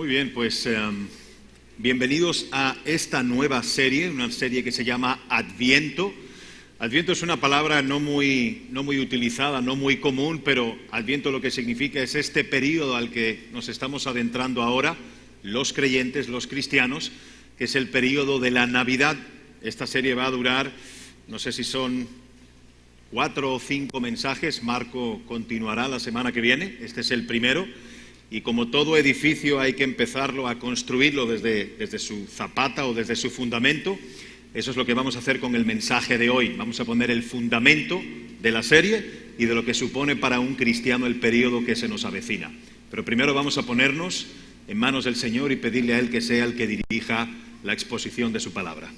Muy bien, pues bienvenidos a esta nueva serie, una serie que se llama Adviento. Adviento es una palabra no muy utilizada, no muy común, pero Adviento lo que significa es este periodo al que nos estamos adentrando ahora, los creyentes, los cristianos, que es el periodo de la Navidad. Esta serie va a durar, no sé si son 4 o 5 mensajes. Marco continuará la semana que viene, este es el primero. Y como todo edificio hay que empezarlo a construirlo desde su zapata o desde su fundamento. Eso es lo que vamos a hacer con el mensaje de hoy. Vamos a poner el fundamento de la serie y de lo que supone para un cristiano el periodo que se nos avecina. Pero primero vamos a ponernos en manos del Señor y pedirle a Él que sea el que dirija la exposición de su palabra.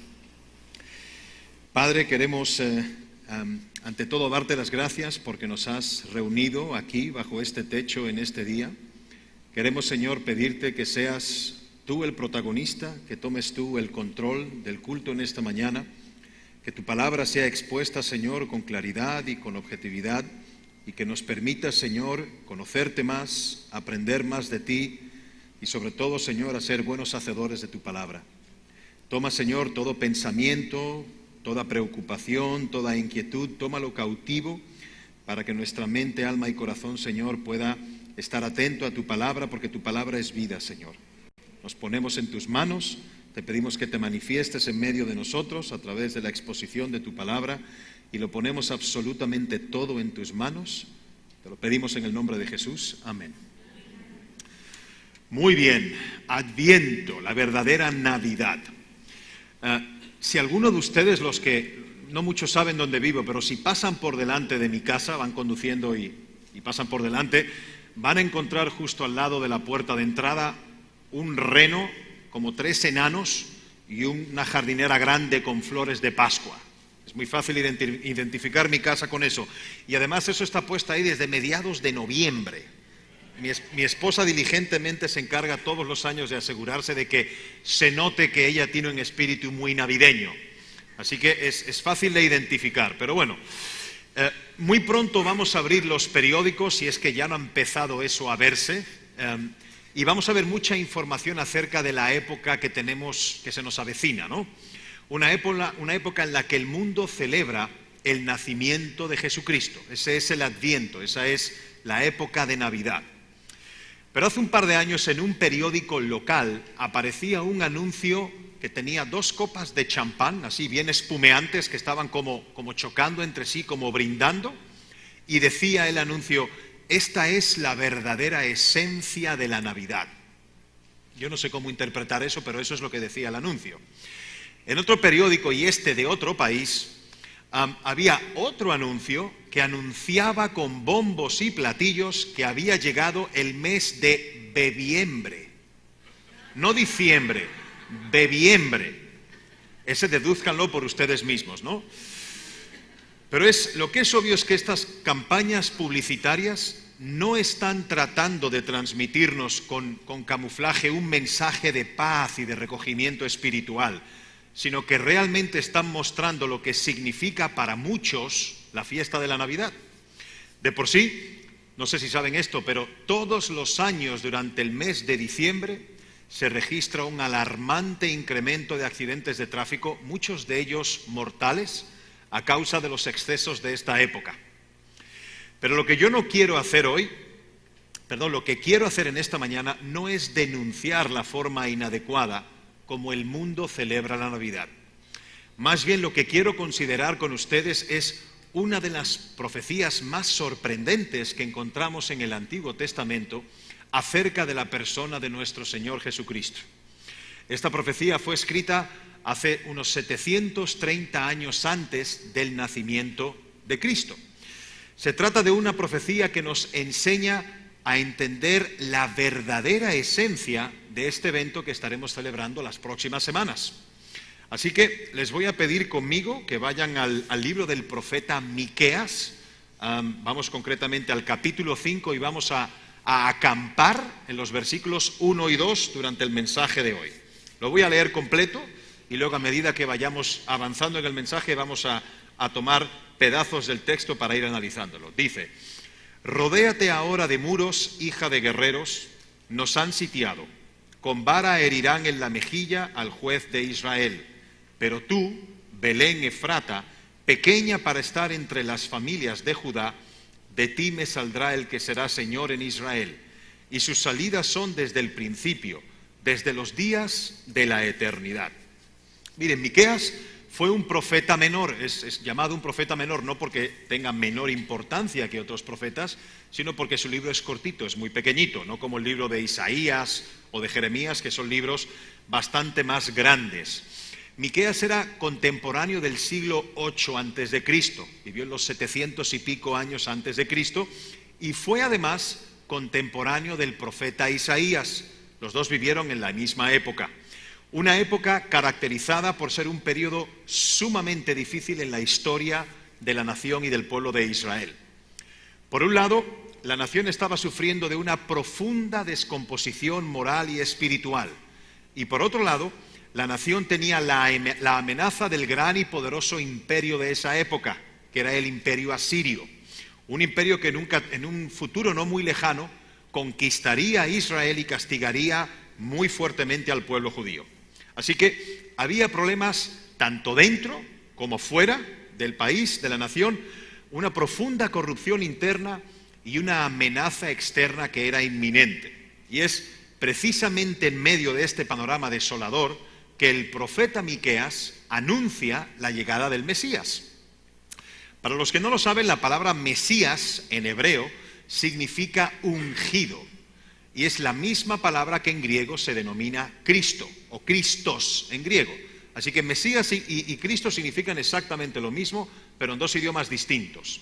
Padre, queremos ante todo darte las gracias porque nos has reunido aquí bajo este techo en este día. Queremos, Señor, pedirte que seas tú el protagonista, que tomes tú el control del culto en esta mañana, que tu palabra sea expuesta, Señor, con claridad y con objetividad, y que nos permita, Señor, conocerte más, aprender más de ti, y sobre todo, Señor, a ser buenos hacedores de tu palabra. Toma, Señor, todo pensamiento, toda preocupación, toda inquietud, tómalo cautivo, para que nuestra mente, alma y corazón, Señor, pueda estar atento a tu palabra, porque tu palabra es vida, Señor. Nos ponemos en tus manos, te pedimos que te manifiestes en medio de nosotros a través de la exposición de tu palabra y lo ponemos absolutamente todo en tus manos. Te lo pedimos en el nombre de Jesús. Amén. Muy bien, Adviento, la verdadera Navidad. Si alguno de ustedes, los que no muchos saben dónde vivo, pero si pasan por delante de mi casa, van conduciendo y pasan por delante, van a encontrar justo al lado de la puerta de entrada un reno, como 3 enanos y una jardinera grande con flores de Pascua. Es muy fácil identificar mi casa con eso. Y además eso está puesto ahí desde mediados de noviembre. Mi esposa diligentemente se encarga todos los años de asegurarse de que se note que ella tiene un espíritu muy navideño. Así que es fácil de identificar. Pero bueno, muy pronto vamos a abrir los periódicos, si es que ya no ha empezado eso a verse, y vamos a ver mucha información acerca de la época que tenemos, que se nos avecina, ¿no? Una época en la que el mundo celebra el nacimiento de Jesucristo. Ese es el Adviento, esa es la época de Navidad. Pero hace un par de años en un periódico local aparecía un anuncio que tenía 2 copas de champán, así bien espumeantes, que estaban como chocando entre sí, como brindando, y decía el anuncio: esta es la verdadera esencia de la Navidad. Yo no sé cómo interpretar eso, pero eso es lo que decía el anuncio. En otro periódico, y este de otro país, había otro anuncio que anunciaba con bombos y platillos que había llegado el mes de bebiembre, no diciembre, bebiembre. Ese dedúzcanlo por ustedes mismos, ¿no? Pero lo que es obvio es que estas campañas publicitarias no están tratando de transmitirnos con camuflaje un mensaje de paz y de recogimiento espiritual, sino que realmente están mostrando lo que significa para muchos la fiesta de la Navidad. De por sí, no sé si saben esto, pero todos los años durante el mes de diciembre se registra un alarmante incremento de accidentes de tráfico, muchos de ellos mortales, a causa de los excesos de esta época. Pero lo que yo no quiero hacer hoy, lo que quiero hacer en esta mañana no es denunciar la forma inadecuada como el mundo celebra la Navidad. Más bien lo que quiero considerar con ustedes es una de las profecías más sorprendentes que encontramos en el Antiguo Testamento acerca de la persona de nuestro Señor Jesucristo. Esta profecía fue escrita hace unos 730 años antes del nacimiento de Cristo. Se trata de una profecía que nos enseña a entender la verdadera esencia de este evento que estaremos celebrando las próximas semanas. Así que les voy a pedir conmigo que vayan al libro del profeta Miqueas. Vamos concretamente al capítulo 5 y vamos a acampar en los versículos 1 y 2 durante el mensaje de hoy. Lo voy a leer completo y luego a medida que vayamos avanzando en el mensaje vamos a tomar pedazos del texto para ir analizándolo. Dice: rodéate ahora de muros, hija de guerreros, nos han sitiado. con vara herirán en la mejilla al juez de Israel. Pero tú, Belén Efrata, pequeña para estar entre las familias de Judá, de ti me saldrá el que será Señor en Israel, y sus salidas son desde el principio, desde los días de la eternidad. Miren, Miqueas fue un profeta menor, es llamado un profeta menor no porque tenga menor importancia que otros profetas, sino porque su libro es cortito, es muy pequeñito, no como el libro de Isaías o de Jeremías, que son libros bastante más grandes. Miqueas era contemporáneo del siglo VIII a.C., vivió en los 700 y pico años antes de Cristo, y fue además contemporáneo del profeta Isaías. Los dos vivieron en la misma época. Una época caracterizada por ser un periodo sumamente difícil en la historia de la nación y del pueblo de Israel. Por un lado, la nación estaba sufriendo de una profunda descomposición moral y espiritual. Y por otro lado, la nación tenía la amenaza del gran y poderoso imperio de esa época, que era el imperio asirio. Un imperio que nunca, en un futuro no muy lejano, conquistaría a Israel y castigaría muy fuertemente al pueblo judío. Así que había problemas tanto dentro como fuera del país, de la nación, una profunda corrupción interna y una amenaza externa que era inminente. Y es precisamente en medio de este panorama desolador que el profeta Miqueas anuncia la llegada del Mesías. Para los que no lo saben, la palabra Mesías en hebreo significa ungido. Y es la misma palabra que en griego se denomina Cristo, o Christos en griego. Así que Mesías y Cristo significan exactamente lo mismo, pero en dos idiomas distintos.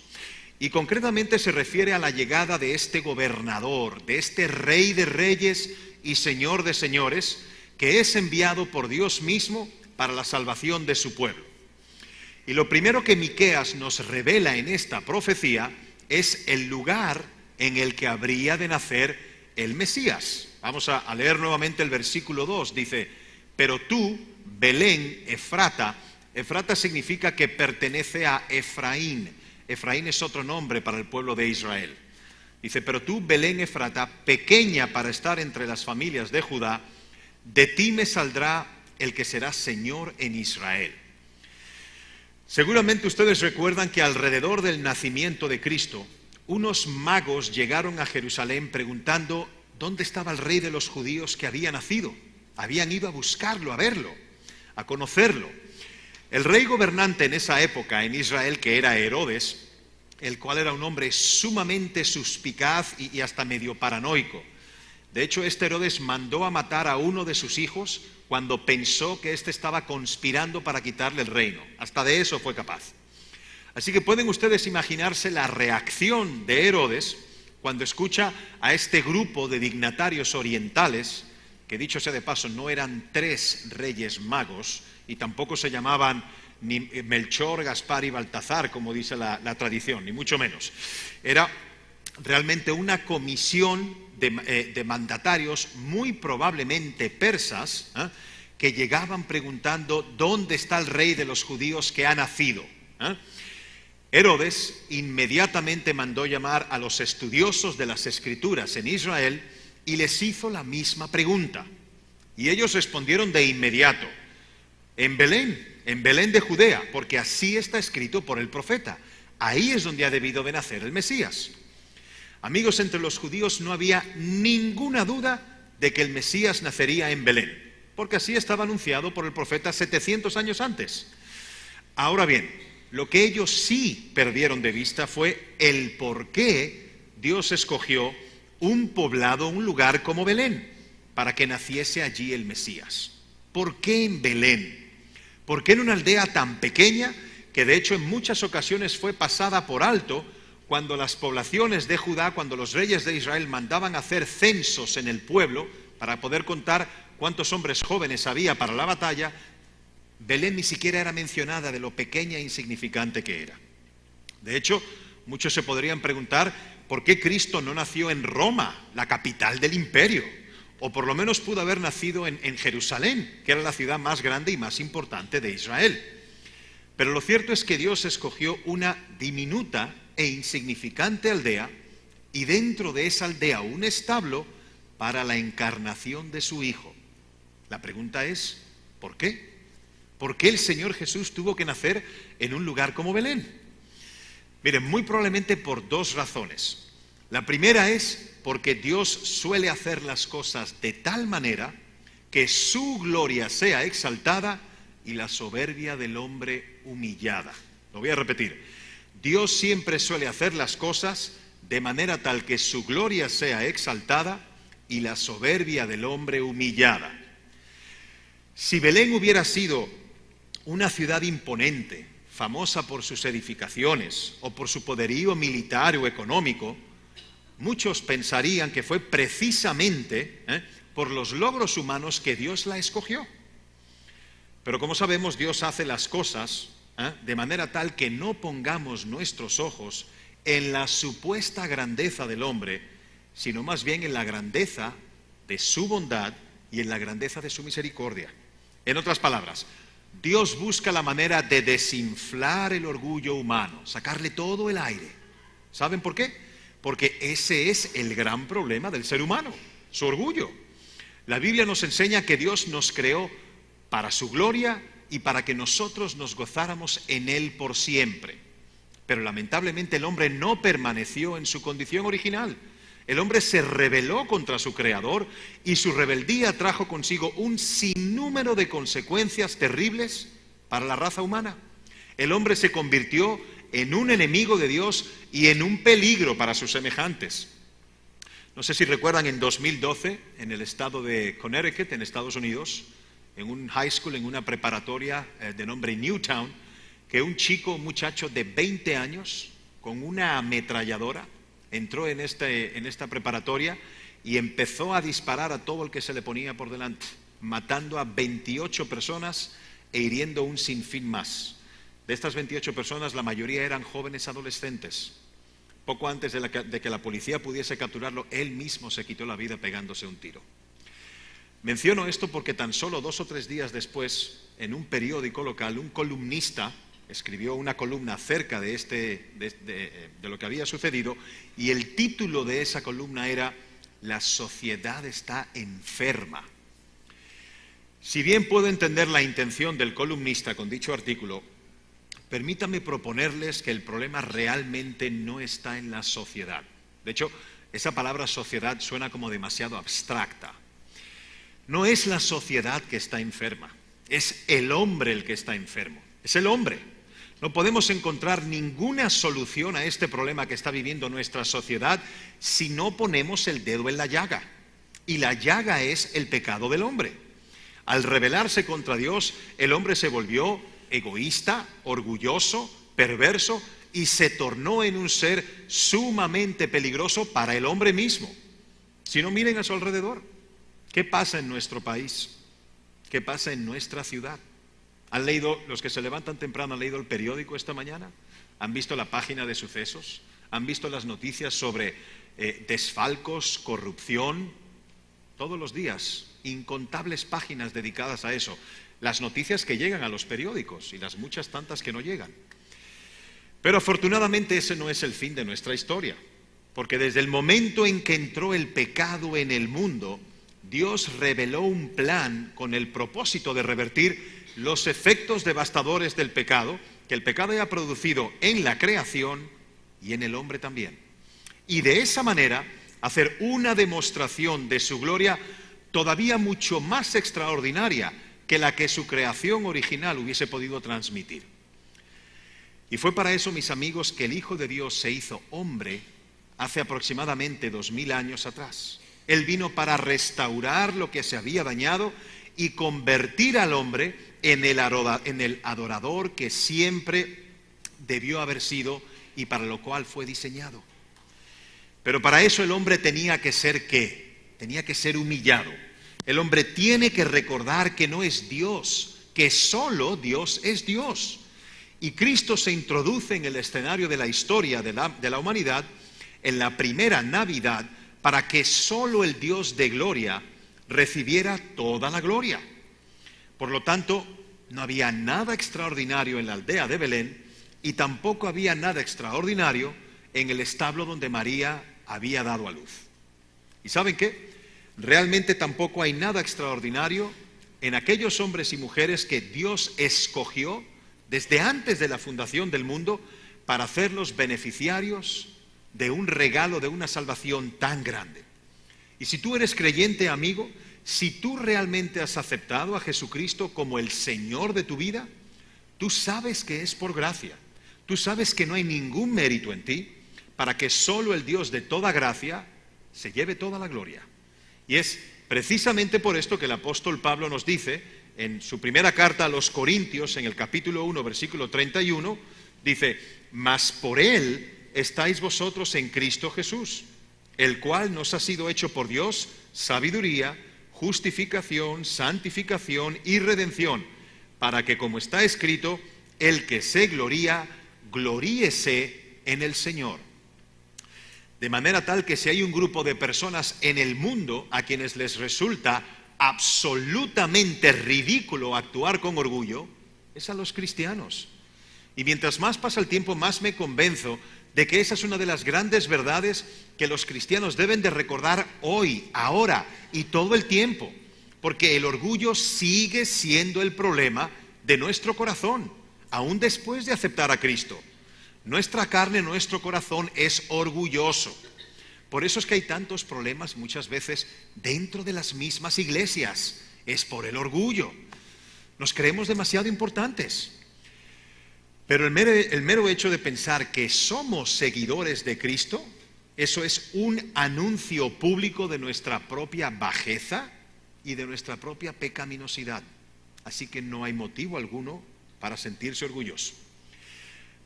Y concretamente se refiere a la llegada de este gobernador, de este rey de reyes y señor de señores, que es enviado por Dios mismo para la salvación de su pueblo. Y lo primero que Miqueas nos revela en esta profecía es el lugar en el que habría de nacer el Mesías. Vamos a leer nuevamente el versículo 2. Dice: pero tú, Belén Efrata. Efrata significa que pertenece a Efraín. Efraín es otro nombre para el pueblo de Israel. Dice: pero tú, Belén Efrata, pequeña para estar entre las familias de Judá, de ti me saldrá el que será Señor en Israel. Seguramente ustedes recuerdan que alrededor del nacimiento de Cristo, unos magos llegaron a Jerusalén preguntando dónde estaba el rey de los judíos que había nacido. Habían ido a buscarlo, a verlo, a conocerlo. El rey gobernante en esa época en Israel, que era Herodes, el cual era un hombre sumamente suspicaz y hasta medio paranoico. De hecho, este Herodes mandó a matar a uno de sus hijos cuando pensó que éste estaba conspirando para quitarle el reino. Hasta de eso fue capaz. Así que pueden ustedes imaginarse la reacción de Herodes cuando escucha a este grupo de dignatarios orientales, que dicho sea de paso no eran 3 reyes magos y tampoco se llamaban ni Melchor, Gaspar y Baltazar, como dice la tradición, ni mucho menos. Era realmente una comisión de mandatarios, muy probablemente persas, que llegaban preguntando dónde está el rey de los judíos que ha nacido. Herodes inmediatamente mandó llamar a los estudiosos de las Escrituras en Israel y les hizo la misma pregunta. Y ellos respondieron de inmediato: en Belén de Judea, porque así está escrito por el profeta. Ahí es donde ha debido de nacer el Mesías. Amigos, entre los judíos no había ninguna duda de que el Mesías nacería en Belén, porque así estaba anunciado por el profeta 700 años antes. Ahora bien, lo que ellos sí perdieron de vista fue el por qué Dios escogió un poblado, un lugar como Belén, para que naciese allí el Mesías. ¿Por qué en Belén? ¿Por qué en una aldea tan pequeña que de hecho en muchas ocasiones fue pasada por alto cuando las poblaciones de Judá, cuando los reyes de Israel mandaban hacer censos en el pueblo para poder contar cuántos hombres jóvenes había para la batalla? Belén ni siquiera era mencionada de lo pequeña e insignificante que era. De hecho, muchos se podrían preguntar por qué Cristo no nació en Roma, la capital del imperio, o por lo menos pudo haber nacido en Jerusalén, que era la ciudad más grande y más importante de Israel. Pero lo cierto es que Dios escogió una diminuta e insignificante aldea, y dentro de esa aldea un establo, para la encarnación de su Hijo. La pregunta es, ¿por qué? ¿Por qué el Señor Jesús tuvo que nacer en un lugar como Belén? Miren, muy probablemente por dos razones. La primera es porque Dios suele hacer las cosas de tal manera que su gloria sea exaltada y la soberbia del hombre humillada. Lo voy a repetir. Dios siempre suele hacer las cosas de manera tal que su gloria sea exaltada y la soberbia del hombre humillada. Si Belén hubiera sido una ciudad imponente, famosa por sus edificaciones o por su poderío militar o económico, muchos pensarían que fue precisamente por los logros humanos que Dios la escogió. Pero como sabemos, Dios hace las cosas de manera tal que no pongamos nuestros ojos en la supuesta grandeza del hombre, sino más bien en la grandeza de su bondad y en la grandeza de su misericordia. En otras palabras, Dios busca la manera de desinflar el orgullo humano, sacarle todo el aire. ¿Saben por qué? Porque ese es el gran problema del ser humano, su orgullo. La Biblia nos enseña que Dios nos creó para su gloria y para que nosotros nos gozáramos en Él por siempre. Pero lamentablemente el hombre no permaneció en su condición original. El hombre se rebeló contra su Creador y su rebeldía trajo consigo un sinnúmero de consecuencias terribles para la raza humana. El hombre se convirtió en un enemigo de Dios y en un peligro para sus semejantes. No sé si recuerdan, en 2012, en el estado de Connecticut, en Estados Unidos, en un high school, en una preparatoria de nombre Newtown, que un muchacho de 20 años, con una ametralladora, entró en esta preparatoria y empezó a disparar a todo el que se le ponía por delante, matando a 28 personas e hiriendo un sinfín más. De estas 28 personas, la mayoría eran jóvenes adolescentes. Poco antes de que la policía pudiese capturarlo, él mismo se quitó la vida pegándose un tiro. Menciono esto porque tan solo 2 o 3 días después, en un periódico local, un columnista escribió una columna acerca de lo que había sucedido, y el título de esa columna era "La sociedad está enferma". Si bien puedo entender la intención del columnista con dicho artículo, permítanme proponerles que el problema realmente no está en la sociedad. De hecho, esa palabra sociedad suena como demasiado abstracta. No es la sociedad que está enferma, es el hombre el que está enfermo, es el hombre. No podemos encontrar ninguna solución a este problema que está viviendo nuestra sociedad si no ponemos el dedo en la llaga. Y la llaga es el pecado del hombre. Al rebelarse contra Dios, el hombre se volvió egoísta, orgulloso, perverso y se tornó en un ser sumamente peligroso para el hombre mismo. Si no, miren a su alrededor. ¿Qué pasa en nuestro país? ¿Qué pasa en nuestra ciudad? ¿Han leído, los que se levantan temprano, han leído el periódico esta mañana? ¿Han visto la página de sucesos? ¿Han visto las noticias sobre desfalcos, corrupción? Todos los días, incontables páginas dedicadas a eso. Las noticias que llegan a los periódicos y las muchas tantas que no llegan. Pero afortunadamente ese no es el fin de nuestra historia, porque desde el momento en que entró el pecado en el mundo, Dios reveló un plan con el propósito de revertir los efectos devastadores del pecado, que el pecado haya producido en la creación y en el hombre también. Y de esa manera hacer una demostración de su gloria todavía mucho más extraordinaria que la que su creación original hubiese podido transmitir. Y fue para eso, mis amigos, que el Hijo de Dios se hizo hombre hace aproximadamente 2000 años atrás. Él vino para restaurar lo que se había dañado y convertir al hombre en el adorador que siempre debió haber sido y para lo cual fue diseñado. Pero para eso el hombre tenía que ser ¿qué? Tenía que ser humillado. El hombre tiene que recordar que no es Dios, que solo Dios es Dios. Y Cristo se introduce en el escenario de la historia de la humanidad en la primera Navidad para que solo el Dios de gloria recibiera toda la gloria. Por lo tanto, no había nada extraordinario en la aldea de Belén y tampoco había nada extraordinario en el establo donde María había dado a luz. ¿Y saben qué? realmente tampoco hay nada extraordinario en aquellos hombres y mujeres que Dios escogió desde antes de la fundación del mundo para hacerlos beneficiarios de un regalo, de una salvación tan grande. Y si tú eres creyente, amigo, si tú realmente has aceptado a Jesucristo como el Señor de tu vida, tú sabes que es por gracia. Tú sabes que no hay ningún mérito en ti para que solo el Dios de toda gracia se lleve toda la gloria. Y es precisamente por esto que el apóstol Pablo nos dice en su primera carta a los Corintios, en el capítulo 1, versículo 31, dice: mas por Él estáis vosotros en Cristo Jesús, el cual nos ha sido hecho por Dios sabiduría, justificación, santificación y redención, para que, como está escrito, el que se gloría, gloríese en el Señor. De manera tal que si hay un grupo de personas en el mundo a quienes les resulta absolutamente ridículo actuar con orgullo, es a los cristianos. Y mientras más pasa el tiempo, más me convenzo de que esa es una de las grandes verdades que los cristianos deben de recordar hoy, ahora y todo el tiempo, porque el orgullo sigue siendo el problema de nuestro corazón, aún después de aceptar a Cristo. Nuestra carne, nuestro corazón es orgulloso. Por eso es que hay tantos problemas muchas veces dentro de las mismas iglesias. Es por el orgullo. Nos creemos demasiado importantes. Pero el mero hecho de pensar que somos seguidores de Cristo, eso es un anuncio público de nuestra propia bajeza y de nuestra propia pecaminosidad. Así que no hay motivo alguno para sentirse orgulloso.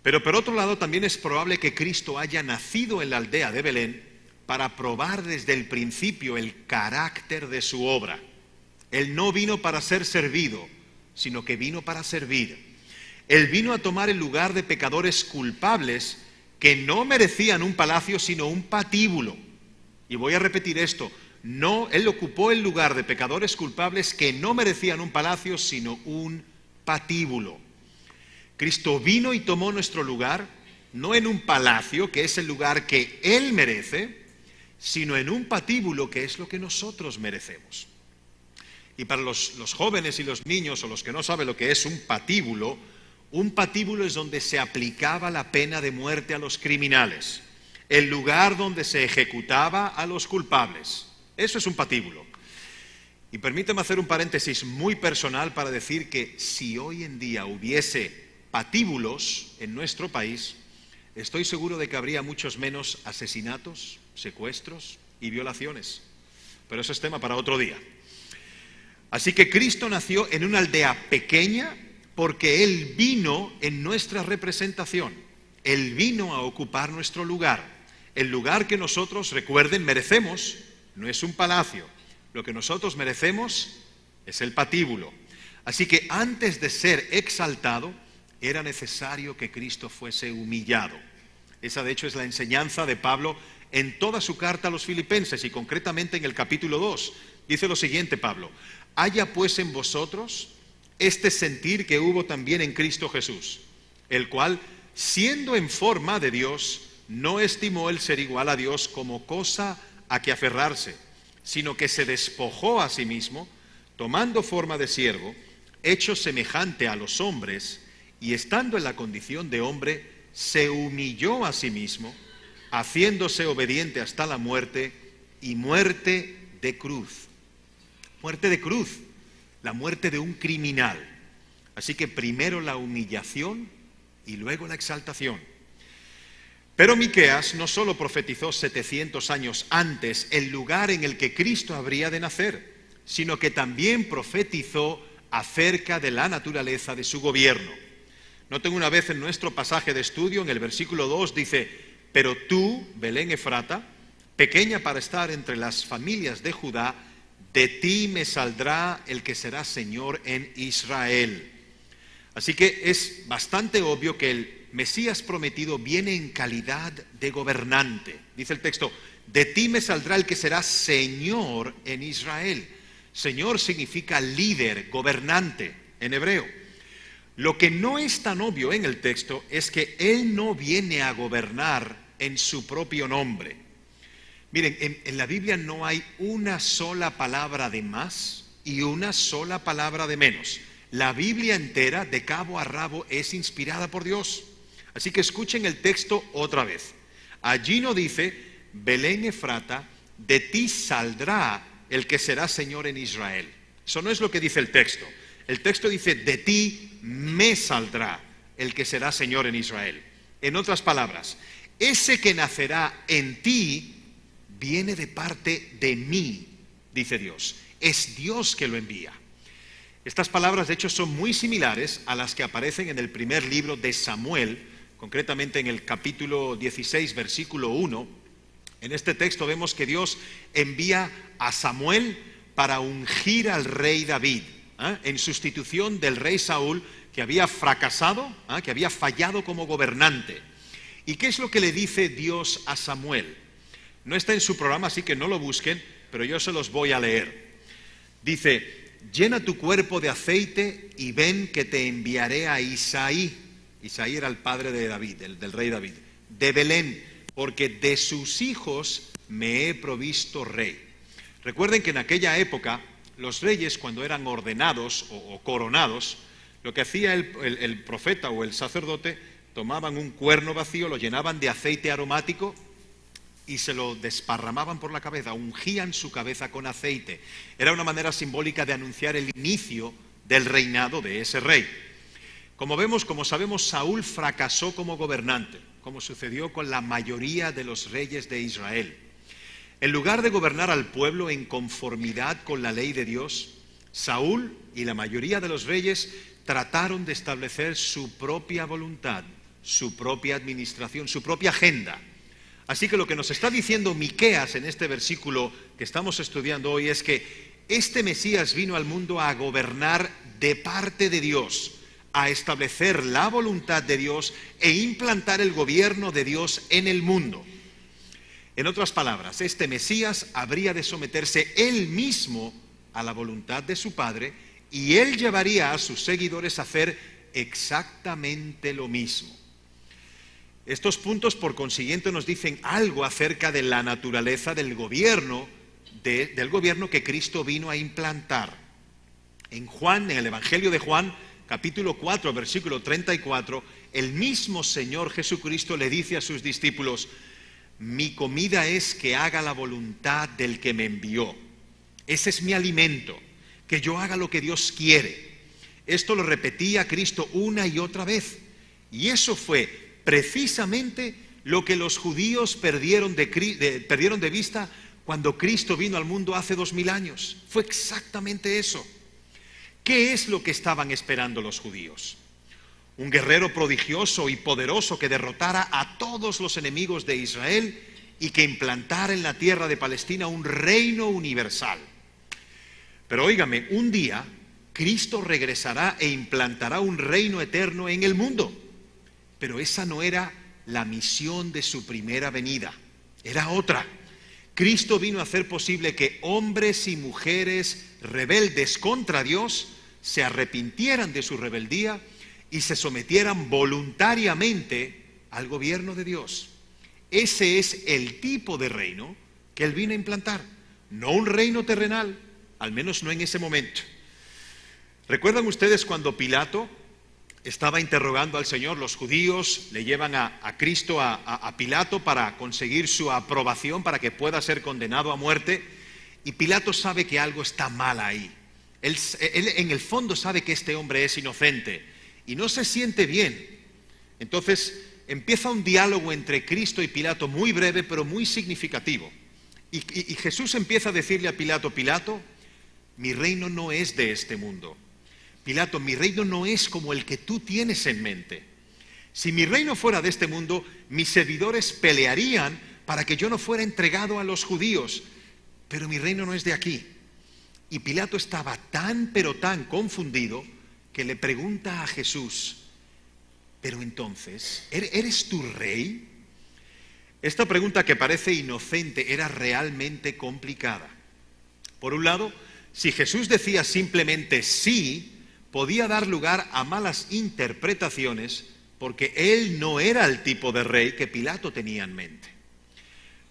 Pero por otro lado, también es probable que Cristo haya nacido en la aldea de Belén para probar desde el principio el carácter de su obra. Él no vino para ser servido, sino que vino para servir. Él vino a tomar el lugar de pecadores culpables que no merecían un palacio, sino un patíbulo. Y voy a repetir esto: no, Él ocupó el lugar de pecadores culpables que no merecían un palacio, sino un patíbulo. Cristo vino y tomó nuestro lugar, no en un palacio, que es el lugar que Él merece, sino en un patíbulo, que es lo que nosotros merecemos. Y para los jóvenes y los niños, o los que no saben lo que es un patíbulo es donde se aplicaba la pena de muerte a los criminales, el lugar donde se ejecutaba a los culpables. Eso es un patíbulo. Y permítame hacer un paréntesis muy personal para decir que si hoy en día hubiese patíbulos en nuestro país, estoy seguro de que habría muchos menos asesinatos, secuestros y violaciones. Pero eso es tema para otro día. Así que Cristo nació en una aldea pequeña porque Él vino en nuestra representación. Él vino a ocupar nuestro lugar. El lugar que nosotros, recuerden, merecemos no es un palacio. Lo que nosotros merecemos es el patíbulo. Así que antes de ser exaltado, era necesario que Cristo fuese humillado. Esa de hecho es la enseñanza de Pablo en toda su carta a los Filipenses, y concretamente en el capítulo 2. Dice lo siguiente Pablo: haya pues en vosotros este sentir que hubo también en Cristo Jesús, el cual, siendo en forma de Dios, no estimó el ser igual a Dios como cosa a que aferrarse, sino que se despojó a sí mismo, tomando forma de siervo, hecho semejante a los hombres, y estando en la condición de hombre, se humilló a sí mismo, haciéndose obediente hasta la muerte, y muerte de cruz. Muerte de cruz, la muerte de un criminal. Así que primero la humillación y luego la exaltación. Pero Miqueas no solo profetizó 700 años antes el lugar en el que Cristo habría de nacer, sino que también profetizó acerca de la naturaleza de su gobierno. Noten una vez en nuestro pasaje de estudio, en el versículo 2, dice: pero tú, Belén Efrata, pequeña para estar entre las familias de Judá, de ti me saldrá el que será Señor en Israel. Así que es bastante obvio que el Mesías prometido viene en calidad de gobernante. Dice el texto: de ti me saldrá el que será Señor en Israel. Señor significa líder, gobernante en hebreo. Lo que no es tan obvio en el texto es que Él no viene a gobernar en su propio nombre. Miren, en la Biblia no hay una sola palabra de más y una sola palabra de menos. La Biblia entera, de cabo a rabo, es inspirada por Dios. Así que escuchen el texto otra vez. Allí no dice, Belén Efrata, de ti saldrá el que será Señor en Israel. Eso no es lo que dice el texto. El texto dice, de ti me saldrá el que será Señor en Israel. En otras palabras, ese que nacerá en ti viene de parte de mí, dice Dios. Es Dios que lo envía. Estas palabras, de hecho, son muy similares a las que aparecen en el primer libro de Samuel, concretamente en el capítulo 16, versículo 1. En este texto vemos que Dios envía a Samuel para ungir al rey David, en sustitución del rey Saúl, que había fracasado, que había fallado como gobernante. ¿Y qué es lo que le dice Dios a Samuel? No está en su programa, así que no lo busquen, pero yo se los voy a leer. Dice, llena tu cuerpo de aceite y ven que te enviaré a Isaí. Isaí era el padre de David, del rey David. De Belén, porque de sus hijos me he provisto rey. Recuerden que en aquella época, los reyes cuando eran ordenados o coronados, lo que hacía el profeta o el sacerdote, tomaban un cuerno vacío, lo llenaban de aceite aromático, y se lo desparramaban por la cabeza, ungían su cabeza con aceite. Era una manera simbólica de anunciar el inicio del reinado de ese rey. Como sabemos, Saúl fracasó como gobernante, como sucedió con la mayoría de los reyes de Israel. En lugar de gobernar al pueblo en conformidad con la ley de Dios, Saúl y la mayoría de los reyes trataron de establecer su propia voluntad, su propia administración, su propia agenda. Así que lo que nos está diciendo Miqueas en este versículo que estamos estudiando hoy es que este Mesías vino al mundo a gobernar de parte de Dios, a establecer la voluntad de Dios e implantar el gobierno de Dios en el mundo. En otras palabras, este Mesías habría de someterse él mismo a la voluntad de su Padre y él llevaría a sus seguidores a hacer exactamente lo mismo. Estos puntos, por consiguiente, nos dicen algo acerca de la naturaleza del gobierno que Cristo vino a implantar. En el Evangelio de Juan, capítulo 4, versículo 34, el mismo Señor Jesucristo le dice a sus discípulos, mi comida es que haga la voluntad del que me envió. Ese es mi alimento, que yo haga lo que Dios quiere. Esto lo repetía Cristo una y otra vez. Y eso fue precisamente lo que los judíos perdieron de vista cuando Cristo vino al mundo hace 2000 años. Fue exactamente eso. ¿Qué es lo que estaban esperando los judíos? Un guerrero prodigioso y poderoso que derrotara a todos los enemigos de Israel y que implantara en la tierra de Palestina un reino universal. Pero óigame, un día Cristo regresará e implantará un reino eterno en el mundo. Pero esa no era la misión de su primera venida, era otra. Cristo vino a hacer posible que hombres y mujeres rebeldes contra Dios se arrepintieran de su rebeldía y se sometieran voluntariamente al gobierno de Dios. Ese es el tipo de reino que Él vino a implantar, no un reino terrenal, al menos no en ese momento. ¿Recuerdan ustedes cuando Pilato estaba interrogando al Señor? Los judíos le llevan a Cristo a Pilato para conseguir su aprobación para que pueda ser condenado a muerte, y Pilato sabe que algo está mal ahí. Él en el fondo sabe que este hombre es inocente y no se siente bien. Entonces empieza un diálogo entre Cristo y Pilato muy breve pero muy significativo, y Jesús empieza a decirle a Pilato, Pilato, mi reino no es de este mundo. Pilato, mi reino no es como el que tú tienes en mente. Si mi reino fuera de este mundo, mis servidores pelearían para que yo no fuera entregado a los judíos, pero mi reino no es de aquí. Y Pilato estaba tan pero tan confundido que le pregunta a Jesús, pero entonces, ¿eres tú rey? Esta pregunta, que parece inocente, era realmente complicada. Por un lado, si Jesús decía simplemente sí, podía dar lugar a malas interpretaciones porque él no era el tipo de rey que Pilato tenía en mente.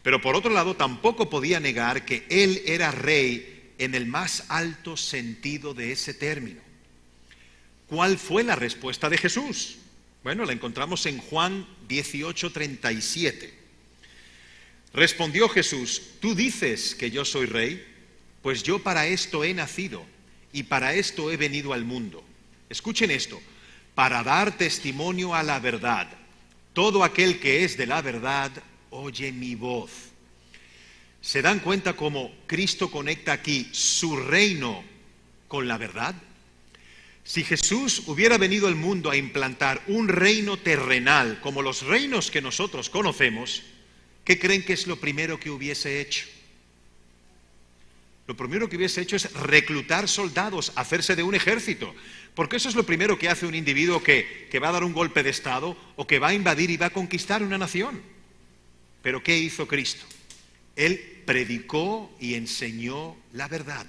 Pero por otro lado, tampoco podía negar que Él era rey en el más alto sentido de ese término. ¿Cuál fue la respuesta de Jesús? Bueno, la encontramos en Juan 18:37. Respondió Jesús: ¿tú dices que yo soy rey? Pues yo para esto he nacido y para esto he venido al mundo. Escuchen esto: para dar testimonio a la verdad. Todo aquel que es de la verdad oye mi voz. ¿Se dan cuenta cómo Cristo conecta aquí su reino con la verdad? Si Jesús hubiera venido al mundo a implantar un reino terrenal como los reinos que nosotros conocemos, ¿qué creen que es lo primero que hubiese hecho? Lo primero que hubiese hecho es reclutar soldados, hacerse de un ejército, porque eso es lo primero que hace un individuo que va a dar un golpe de Estado o que va a invadir y va a conquistar una nación. Pero ¿qué hizo Cristo? Él predicó y enseñó la verdad.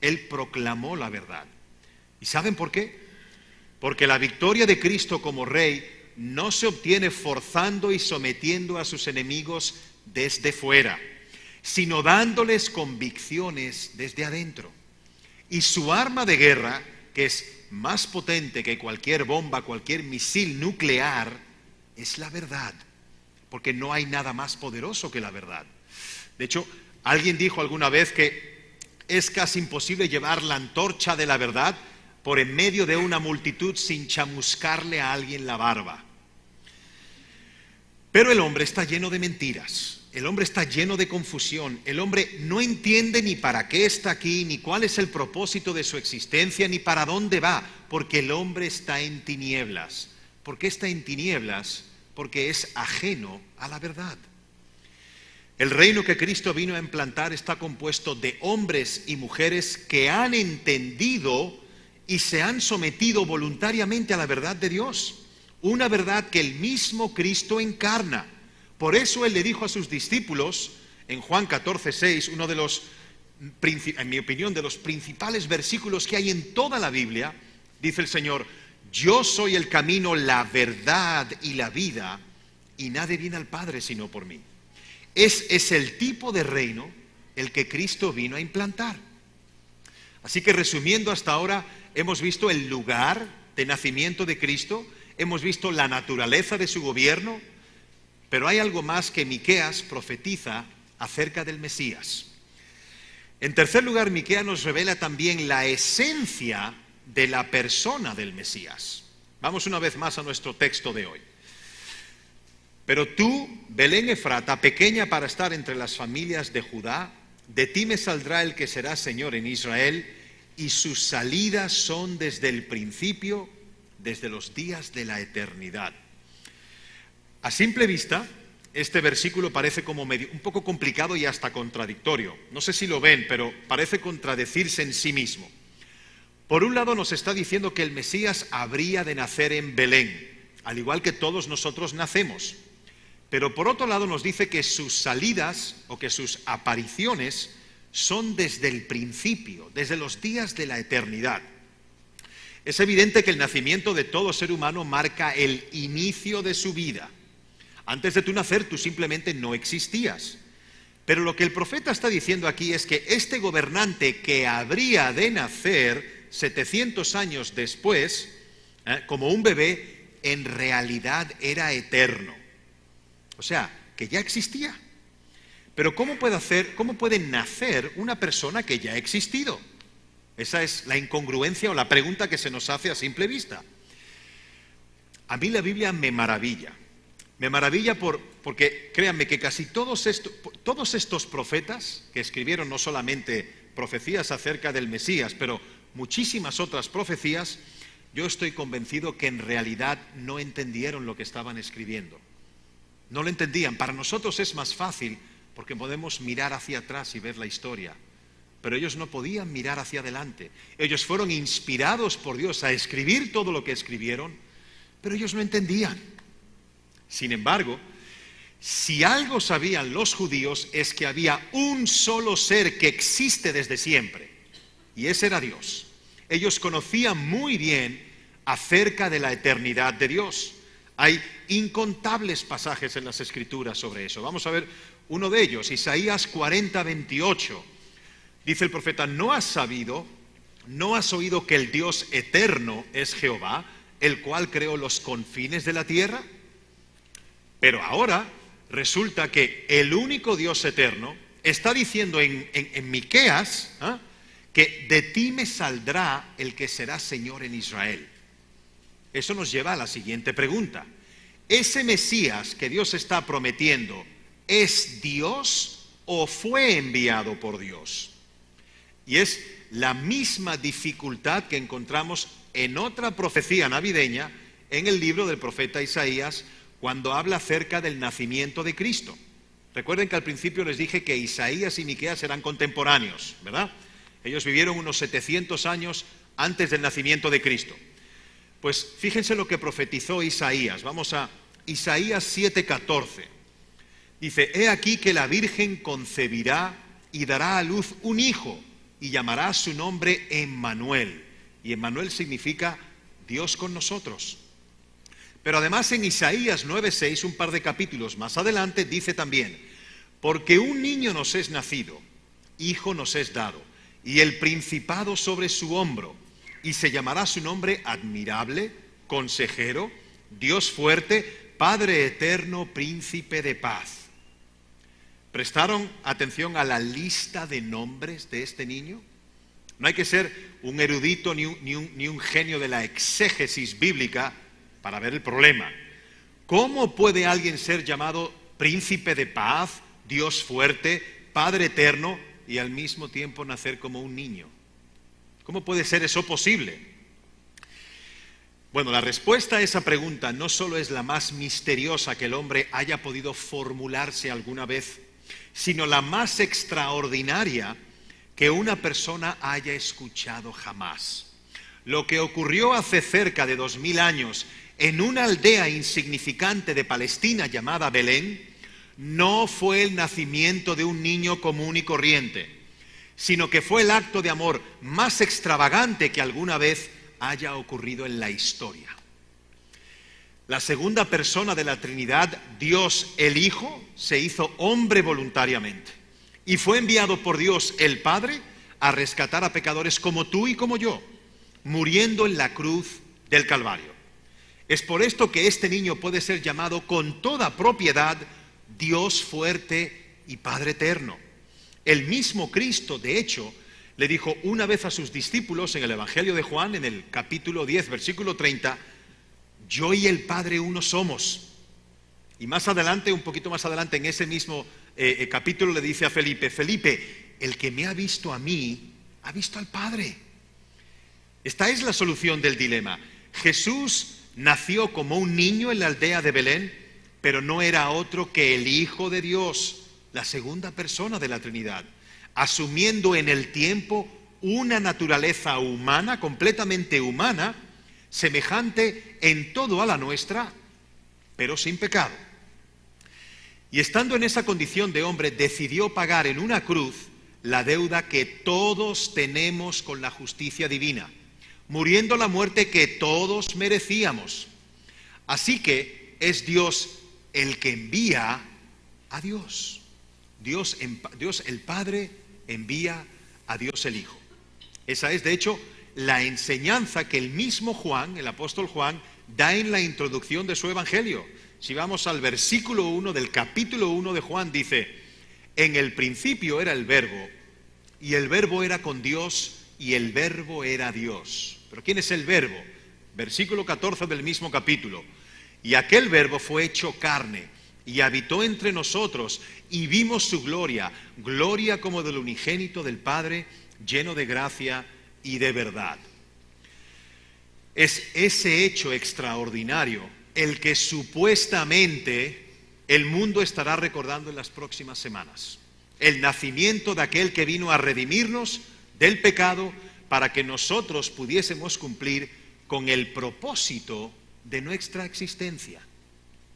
Él proclamó la verdad. ¿Y saben por qué? Porque la victoria de Cristo como Rey no se obtiene forzando y sometiendo a sus enemigos desde fuera, sino dándoles convicciones desde adentro. Y su arma de guerra, que es más potente que cualquier bomba, cualquier misil nuclear, es la verdad, porque no hay nada más poderoso que la verdad. De hecho, alguien dijo alguna vez que es casi imposible llevar la antorcha de la verdad por en medio de una multitud sin chamuscarle a alguien la barba. Pero el hombre está lleno de mentiras, el hombre está lleno de confusión, el hombre no entiende ni para qué está aquí, ni cuál es el propósito de su existencia, ni para dónde va, porque el hombre está en tinieblas. ¿Por qué está en tinieblas? Porque es ajeno a la verdad. El reino que Cristo vino a implantar está compuesto de hombres y mujeres que han entendido y se han sometido voluntariamente a la verdad de Dios, una verdad que el mismo Cristo encarna. Por eso Él le dijo a sus discípulos en Juan 14:6, uno de los, en mi opinión, de los principales versículos que hay en toda la Biblia, dice el Señor: yo soy el camino, la verdad y la vida, y nadie viene al Padre sino por mí. Es el tipo de reino el que Cristo vino a implantar. Así que resumiendo hasta ahora, hemos visto el lugar de nacimiento de Cristo, hemos visto la naturaleza de su gobierno, pero hay algo más que Miqueas profetiza acerca del Mesías. En tercer lugar, Miqueas nos revela también la esencia de la persona del Mesías. Vamos una vez más a nuestro texto de hoy. Pero tú, Belén Efrata, pequeña para estar entre las familias de Judá, de ti me saldrá el que será Señor en Israel, y sus salidas son desde el principio, desde los días de la eternidad. A simple vista, este versículo parece como un poco complicado y hasta contradictorio. No sé si lo ven, pero parece contradecirse en sí mismo. Por un lado nos está diciendo que el Mesías habría de nacer en Belén, al igual que todos nosotros nacemos. Pero por otro lado nos dice que sus salidas o que sus apariciones son desde el principio, desde los días de la eternidad. Es evidente que el nacimiento de todo ser humano marca el inicio de su vida. Antes de tu nacer tú simplemente no existías. Pero lo que el profeta está diciendo aquí es que este gobernante que habría de nacer 700 años después, como un bebé, en realidad era eterno. O sea, que ya existía. Pero ¿cómo puede nacer una persona que ya ha existido? Esa es la incongruencia o la pregunta que se nos hace a simple vista. A mí la Biblia me maravilla. Me maravilla porque créanme que casi todos estos profetas que escribieron no solamente profecías acerca del Mesías, pero muchísimas otras profecías, yo estoy convencido que en realidad no entendieron lo que estaban escribiendo. No lo entendían. Para nosotros es más fácil porque podemos mirar hacia atrás y ver la historia. Pero ellos no podían mirar hacia adelante. Ellos fueron inspirados por Dios a escribir todo lo que escribieron, pero ellos no entendían. Sin embargo, si algo sabían los judíos es que había un solo ser que existe desde siempre, y ese era Dios. Ellos conocían muy bien acerca de la eternidad de Dios. Hay incontables pasajes en las Escrituras sobre eso. Vamos a ver uno de ellos, Isaías 40:28. Dice el profeta: ¿no has sabido, no has oído que el Dios eterno es Jehová, el cual creó los confines de la tierra? Pero ahora resulta que el único Dios eterno está diciendo en Miqueas, que de ti me saldrá el que será Señor en Israel. Eso nos lleva a la siguiente pregunta. ¿Ese Mesías que Dios está prometiendo es Dios o fue enviado por Dios? Y es la misma dificultad que encontramos en otra profecía navideña en el libro del profeta Isaías, cuando habla acerca del nacimiento de Cristo. Recuerden que al principio les dije que Isaías y Miqueas eran contemporáneos, ¿verdad? Ellos vivieron unos 700 años antes del nacimiento de Cristo. Pues fíjense lo que profetizó Isaías. Vamos a Isaías 7:14. Dice: he aquí que la Virgen concebirá y dará a luz un hijo, y llamará su nombre Emmanuel. Y Emmanuel significa Dios con nosotros. Pero además en Isaías 9:6, un par de capítulos más adelante, dice también: porque un niño nos es nacido, hijo nos es dado, y el principado sobre su hombro, y se llamará su nombre Admirable, Consejero, Dios fuerte, Padre eterno, Príncipe de paz. ¿Prestaron atención a la lista de nombres de este niño? No hay que ser un erudito ni un genio de la exégesis bíblica para ver el problema. ¿Cómo puede alguien ser llamado Príncipe de paz, Dios fuerte, Padre eterno y al mismo tiempo nacer como un niño? ¿Cómo puede ser eso posible? Bueno, la respuesta a esa pregunta no solo es la más misteriosa que el hombre haya podido formularse alguna vez, sino la más extraordinaria que una persona haya escuchado jamás. Lo que ocurrió hace cerca de 2000 años en una aldea insignificante de Palestina llamada Belén no fue el nacimiento de un niño común y corriente, sino que fue el acto de amor más extravagante que alguna vez haya ocurrido en la historia. La segunda persona de la Trinidad, Dios el Hijo, se hizo hombre voluntariamente y fue enviado por Dios el Padre a rescatar a pecadores como tú y como yo, muriendo en la cruz del Calvario. Es por esto que este niño puede ser llamado con toda propiedad Dios fuerte y Padre eterno. El mismo Cristo, de hecho, le dijo una vez a sus discípulos en el Evangelio de Juan, en el capítulo 10, versículo 30, yo y el Padre uno somos. Y más adelante, un poquito más adelante, en ese mismo capítulo le dice a Felipe: Felipe, el que me ha visto a mí, ha visto al Padre. Esta es la solución del dilema. Jesús nació como un niño en la aldea de Belén, pero no era otro que el Hijo de Dios, la segunda persona de la Trinidad, asumiendo en el tiempo una naturaleza humana, completamente humana, semejante en todo a la nuestra, pero sin pecado. Y estando en esa condición de hombre, decidió pagar en una cruz la deuda que todos tenemos con la justicia divina, muriendo la muerte que todos merecíamos. Así que es Dios el que envía a Dios. Dios el Padre envía a Dios el Hijo. Esa es, de hecho, la enseñanza que el mismo Juan, el apóstol Juan, da en la introducción de su Evangelio. Si vamos al versículo 1 del capítulo 1 de Juan, dice: en el principio era el Verbo, y el Verbo era con Dios, y el Verbo era Dios. ¿Pero quién es el Verbo? Versículo 14 del mismo capítulo. Y aquel Verbo fue hecho carne, y habitó entre nosotros, y vimos su gloria, gloria como del unigénito del Padre, lleno de gracia y de verdad. Es ese hecho extraordinario el que supuestamente el mundo estará recordando en las próximas semanas. El nacimiento de aquel que vino a redimirnos del pecado para que nosotros pudiésemos cumplir con el propósito de nuestra existencia,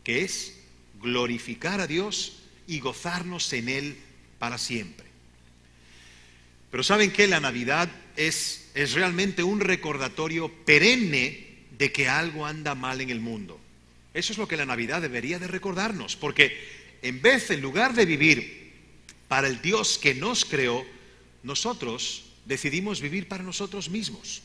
que es glorificar a Dios y gozarnos en Él para siempre. Pero ¿saben qué? La Navidad es realmente un recordatorio perenne de que algo anda mal en el mundo. Eso es lo que la Navidad debería de recordarnos, porque en lugar de vivir para el Dios que nos creó, nosotros decidimos vivir para nosotros mismos.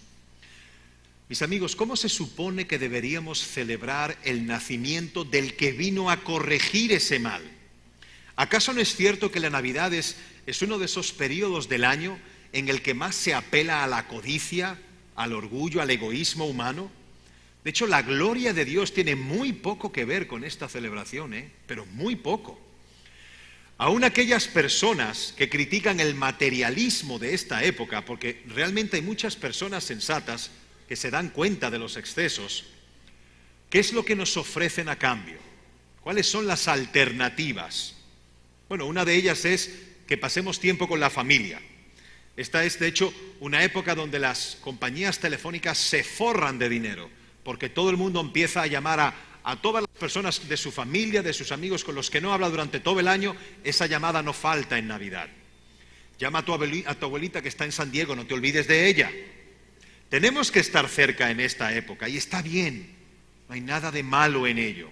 Mis amigos, ¿cómo se supone que deberíamos celebrar el nacimiento del que vino a corregir ese mal? ¿Acaso no es cierto que la Navidad es uno de esos periodos del año en el que más se apela a la codicia, al orgullo, al egoísmo humano? De hecho, la gloria de Dios tiene muy poco que ver con esta celebración, pero muy poco. Aún aquellas personas que critican el materialismo de esta época, porque realmente hay muchas personas sensatas que se dan cuenta de los excesos, ¿qué es lo que nos ofrecen a cambio? ¿Cuáles son las alternativas? Bueno, una de ellas es que pasemos tiempo con la familia. Esta es, de hecho, una época donde las compañías telefónicas se forran de dinero, porque todo el mundo empieza a llamar a todas las personas de su familia, de sus amigos con los que no habla durante todo el año. Esa llamada no falta en Navidad. Llama a tu abuelita que está en San Diego, no te olvides de ella. Tenemos que estar cerca en esta época y está bien, no hay nada de malo en ello.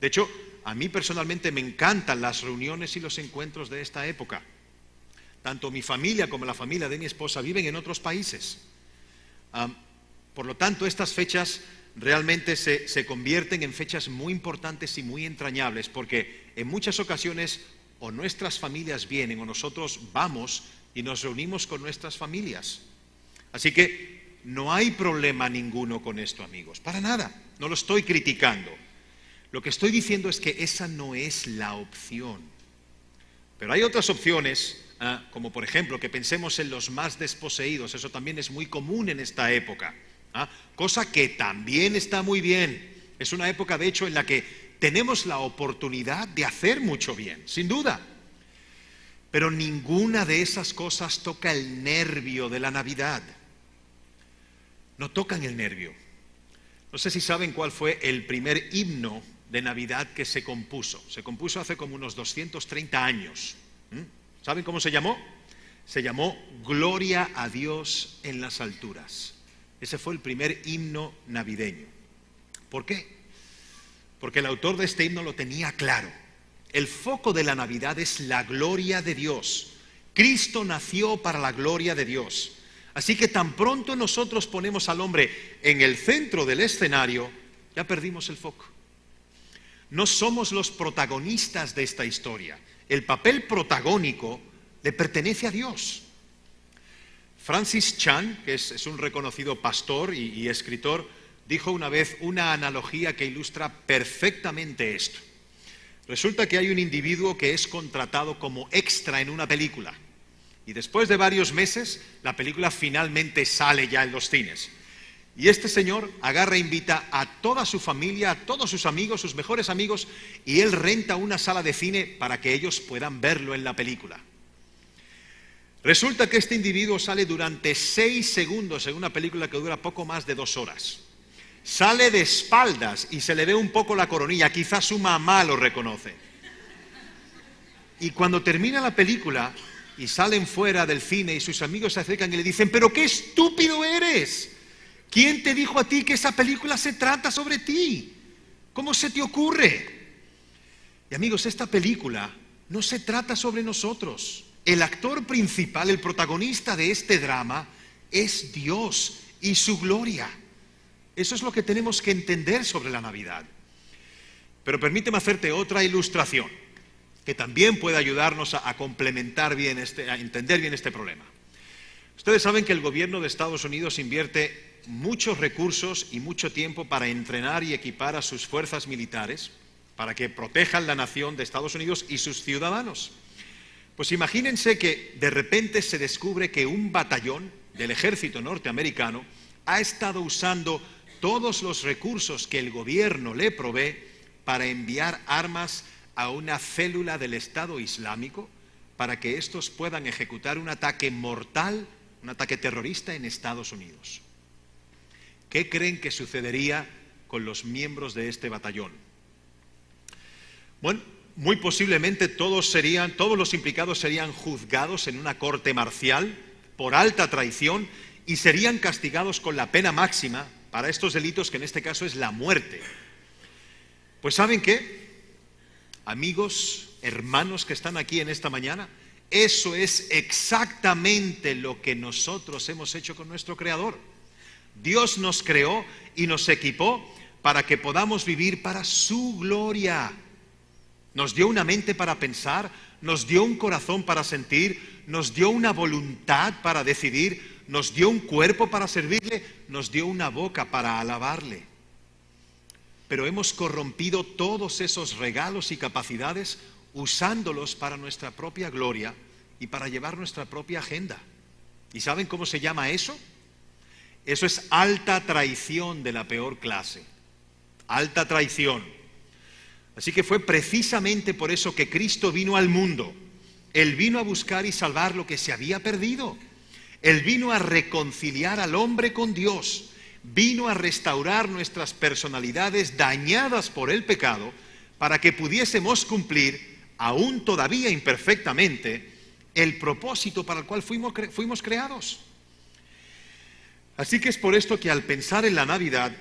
De hecho, a mí personalmente me encantan las reuniones y los encuentros de esta época. Tanto mi familia como la familia de mi esposa viven en otros países. Por lo tanto, estas fechas realmente se convierten en fechas muy importantes y muy entrañables, porque en muchas ocasiones o nuestras familias vienen o nosotros vamos y nos reunimos con nuestras familias. Así que no hay problema ninguno con esto, amigos, para nada, no lo estoy criticando. Lo que estoy diciendo es que esa no es la opción. Pero hay otras opciones, como por ejemplo que pensemos en los más desposeídos. Eso también es muy común en esta época, cosa que también está muy bien. Es una época, de hecho, en la que tenemos la oportunidad de hacer mucho bien, sin duda. Pero ninguna de esas cosas toca el nervio de la Navidad. No tocan el nervio. No sé si saben cuál fue el primer himno de Navidad que se compuso. Se compuso hace como unos 230 años. ¿Saben cómo se llamó? Se llamó Gloria a Dios en las alturas. Ese fue el primer himno navideño. ¿Por qué? Porque el autor de este himno lo tenía claro. El foco de la Navidad es la gloria de Dios. Cristo nació para la gloria de Dios. Así que tan pronto nosotros ponemos al hombre en el centro del escenario, ya perdimos el foco. No somos los protagonistas de esta historia. El papel protagónico le pertenece a Dios. Francis Chan, que es un reconocido pastor y escritor, dijo una vez una analogía que ilustra perfectamente esto. Resulta que hay un individuo que es contratado como extra en una película. Y después de varios meses, la película finalmente sale ya en los cines. Y este señor agarra e invita a toda su familia, a todos sus amigos, sus mejores amigos, y él renta una sala de cine para que ellos puedan verlo en la película. Resulta que este individuo sale durante 6 segundos en una película que dura poco más de 2 horas. Sale de espaldas y se le ve un poco la coronilla, quizás su mamá lo reconoce. Y cuando termina la película y salen fuera del cine y sus amigos se acercan y le dicen: «¡Pero qué estúpido eres! ¿Quién te dijo a ti que esa película se trata sobre ti? ¿Cómo se te ocurre?». Y amigos, esta película no se trata sobre nosotros. El actor principal, el protagonista de este drama, es Dios y su gloria. Eso es lo que tenemos que entender sobre la Navidad. Pero permíteme hacerte otra ilustración que también puede ayudarnos a complementar bien a entender bien este problema. Ustedes saben que el gobierno de Estados Unidos invierte muchos recursos y mucho tiempo para entrenar y equipar a sus fuerzas militares para que protejan la nación de Estados Unidos y sus ciudadanos. Pues imagínense que de repente se descubre que un batallón del ejército norteamericano ha estado usando todos los recursos que el gobierno le provee para enviar armas a una célula del Estado Islámico para que estos puedan ejecutar un ataque mortal, un ataque terrorista en Estados Unidos. ¿Qué creen que sucedería con los miembros de este batallón? Bueno, muy posiblemente todos los implicados serían juzgados en una corte marcial por alta traición y serían castigados con la pena máxima para estos delitos, que en este caso es la muerte. Pues ¿saben qué? Amigos, hermanos que están aquí en esta mañana, eso es exactamente lo que nosotros hemos hecho con nuestro Creador. Dios nos creó y nos equipó para que podamos vivir para su gloria. Nos dio una mente para pensar, nos dio un corazón para sentir, nos dio una voluntad para decidir, nos dio un cuerpo para servirle, nos dio una boca para alabarle. Pero hemos corrompido todos esos regalos y capacidades usándolos para nuestra propia gloria y para llevar nuestra propia agenda. ¿Y saben cómo se llama eso? Eso es alta traición de la peor clase. Alta traición. Así que fue precisamente por eso que Cristo vino al mundo. Él vino a buscar y salvar lo que se había perdido. Él vino a reconciliar al hombre con Dios. Vino a restaurar nuestras personalidades dañadas por el pecado para que pudiésemos cumplir, aún todavía imperfectamente, el propósito para el cual fuimos creados. Así que es por esto que al pensar en la Navidad,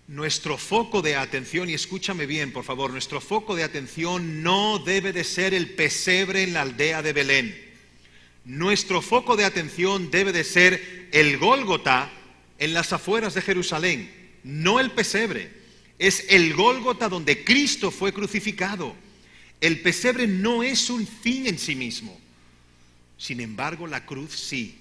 nuestro foco de atención, y escúchame bien por favor, nuestro foco de atención no debe de ser el pesebre en la aldea de Belén. Nuestro foco de atención debe de ser el Gólgota en las afueras de Jerusalén, no el pesebre. Es el Gólgota donde Cristo fue crucificado. El pesebre no es un fin en sí mismo. Sin embargo, la cruz sí.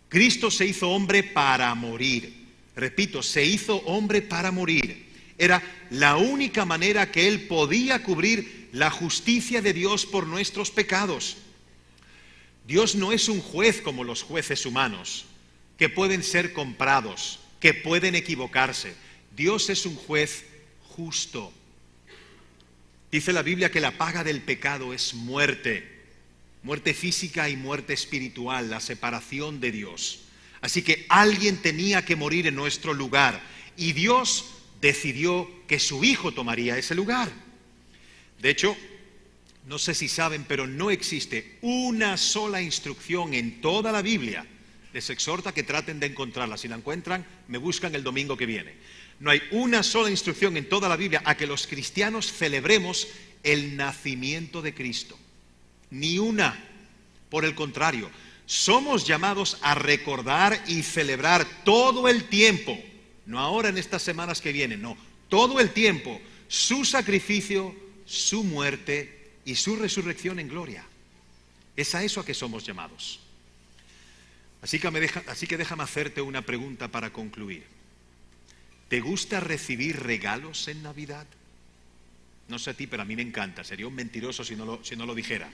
Cristo se hizo hombre para morir. Repito, se hizo hombre para morir. Era la única manera que Él podía cubrir la justicia de Dios por nuestros pecados. Dios no es un juez como los jueces humanos, que pueden ser comprados, que pueden equivocarse. Dios es un juez justo. Dice la Biblia que la paga del pecado es muerte. Muerte física y muerte espiritual, la separación de Dios. Así que alguien tenía que morir en nuestro lugar y Dios decidió que su Hijo tomaría ese lugar. De hecho, no sé si saben, pero no existe una sola instrucción en toda la Biblia. Les exhorto a que traten de encontrarla. Si la encuentran, me buscan el domingo que viene. No hay una sola instrucción en toda la Biblia a que los cristianos celebremos el nacimiento de Cristo. Ni una. Por el contrario, somos llamados a recordar y celebrar todo el tiempo, no ahora en estas semanas que vienen, no, todo el tiempo, su sacrificio, su muerte y su resurrección en gloria. Es a eso a que somos llamados. Así que déjame hacerte una pregunta para concluir. ¿Te gusta recibir regalos en Navidad? No sé a ti, pero a mí me encanta. Sería un mentiroso si no lo dijera.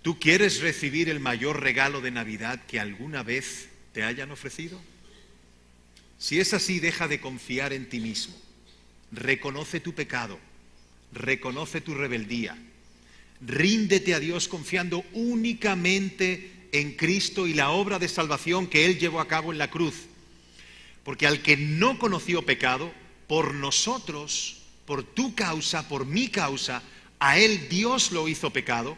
¿Tú quieres recibir el mayor regalo de Navidad que alguna vez te hayan ofrecido? Si es así, deja de confiar en ti mismo. Reconoce tu pecado. Reconoce tu rebeldía. Ríndete a Dios confiando únicamente en Cristo y la obra de salvación que Él llevó a cabo en la cruz. Porque al que no conoció pecado, por nosotros, por tu causa, por mi causa, a Él Dios lo hizo pecado,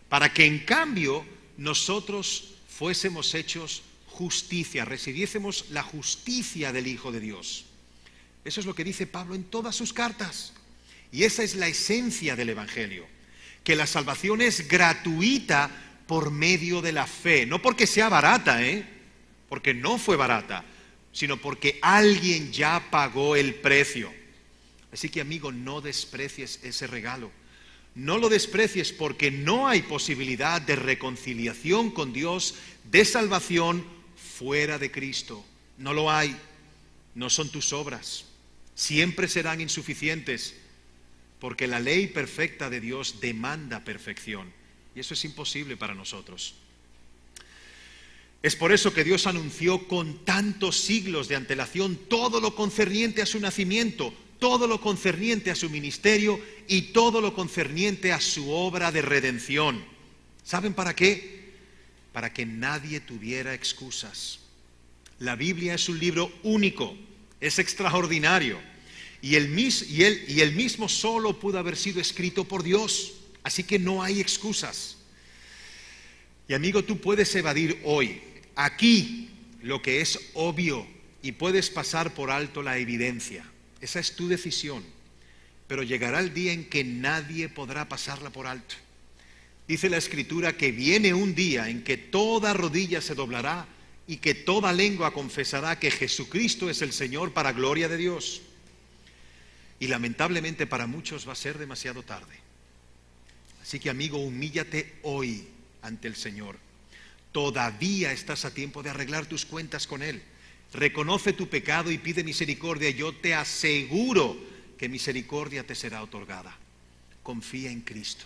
para que en cambio nosotros fuésemos hechos justicia, recibiésemos la justicia del Hijo de Dios. Eso es lo que dice Pablo en todas sus cartas. Y esa es la esencia del Evangelio, que la salvación es gratuita por medio de la fe, no porque sea barata, porque no fue barata, sino porque alguien ya pagó el precio. Así que, amigo, no desprecies ese regalo. No lo desprecies porque no hay posibilidad de reconciliación con Dios, de salvación fuera de Cristo. No lo hay. No son tus obras. Siempre serán insuficientes porque la ley perfecta de Dios demanda perfección. Y eso es imposible para nosotros. Es por eso que Dios anunció con tantos siglos de antelación todo lo concerniente a su nacimiento, todo lo concerniente a su ministerio y todo lo concerniente a su obra de redención. ¿Saben para qué? Para que nadie tuviera excusas. La Biblia es un libro único, es extraordinario, y él mismo solo pudo haber sido escrito por Dios, así que no hay excusas. Y amigo, tú puedes evadir hoy, aquí, lo que es obvio, y puedes pasar por alto la evidencia. Esa es tu decisión. pero llegará el día en que nadie podrá pasarla por alto. Dice la Escritura que viene un día en que toda rodilla se doblará y que toda lengua confesará que Jesucristo es el Señor para gloria de Dios. Y lamentablemente para muchos va a ser demasiado tarde. Así que, amigo, humíllate hoy ante el Señor. Todavía estás a tiempo de arreglar tus cuentas con Él. Reconoce tu pecado y pide misericordia. Yo te aseguro que misericordia te será otorgada. Confía en Cristo.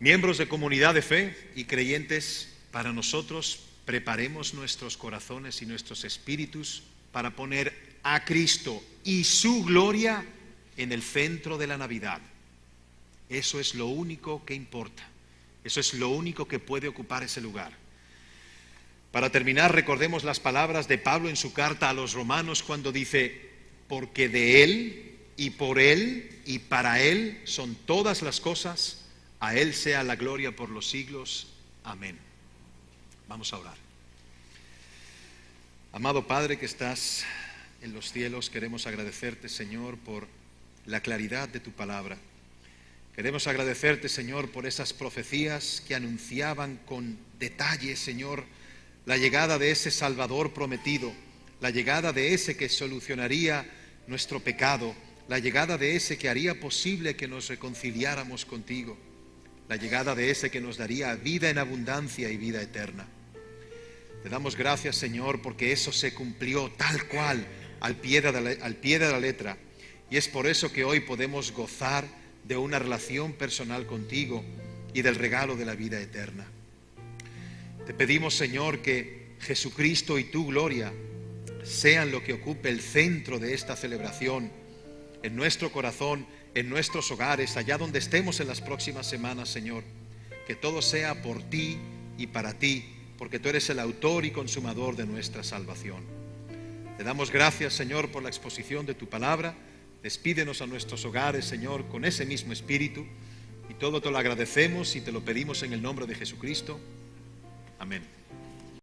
Miembros de comunidad de fe y creyentes, para nosotros preparemos nuestros corazones y nuestros espíritus para poner a Cristo y su gloria en el centro de la Navidad. Eso es lo único que importa. Eso es lo único que puede ocupar ese lugar. Para terminar, recordemos las palabras de Pablo en su carta a los romanos cuando dice: porque de Él y por Él y para Él son todas las cosas. A Él sea la gloria por los siglos. Amén. Vamos a orar. Amado Padre que estás en los cielos, queremos agradecerte, Señor, por la claridad de tu palabra. Queremos agradecerte, Señor, por esas profecías que anunciaban con detalle, Señor, la llegada de ese Salvador prometido, la llegada de ese que solucionaría nuestro pecado, la llegada de ese que haría posible que nos reconciliáramos contigo, la llegada de ese que nos daría vida en abundancia y vida eterna. Te damos gracias, Señor, porque eso se cumplió tal cual, al pie de la letra, y es por eso que hoy podemos gozar de una relación personal contigo y del regalo de la vida eterna. Te pedimos, Señor, que Jesucristo y tu gloria sean lo que ocupe el centro de esta celebración, en nuestro corazón, en nuestros hogares, allá donde estemos en las próximas semanas, Señor. Que todo sea por ti y para ti, porque tú eres el autor y consumador de nuestra salvación. Te damos gracias, Señor, por la exposición de tu palabra. Despídenos a nuestros hogares, Señor, con ese mismo espíritu, y todo te lo agradecemos y te lo pedimos en el nombre de Jesucristo. Amén.